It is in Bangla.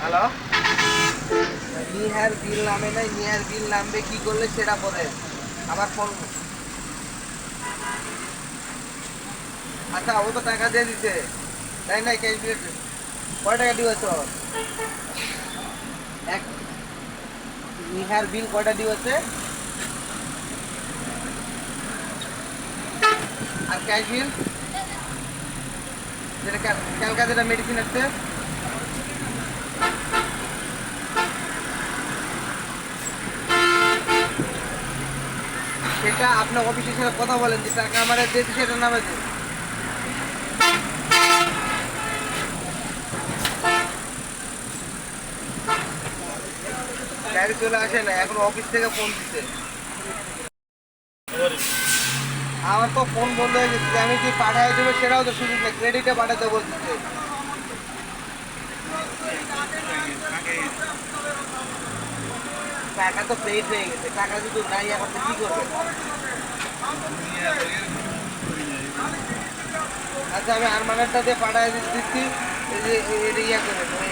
হ্যালো, নিহার বিল নামে নাই। নিহার বিল নামবে কি করলে সেটা বলে আবার ফোন। আচ্ছা, ও তো টাকা দিয়ে দিছে, তাই নাই? ক্যাশ দিয়েছে। কয় টাকা দিয়েছ? এক নিহার বিল কয়টা দিয়েছে? আর ক্যাশ বিল যেটা ক্যালকা যেটা মেডিসিন আসছে সেটা আপনার অফিসের সাথে কথা বলেন যে টাকা আমার দিয়েছে সেটা নামে দিন। গাড়ি চলে আসে না, এখন অফিস থেকে ফোন দিতে। আমার তো ফোন বন্ধ হয়ে গেছে, আমি কি পাঠাই দেবো সেটাও তো সুযোগ নেই, ক্রেডিটে পাঠাতে বলতেছে। টাকা তো পেড হয়ে গেছে, টাকা যদি নাই এখন তো কি করবে? আচ্ছা, আমি আরমানেরটা দিয়ে পাঠাই দিচ্ছি। এই যে ইয়া করে ওই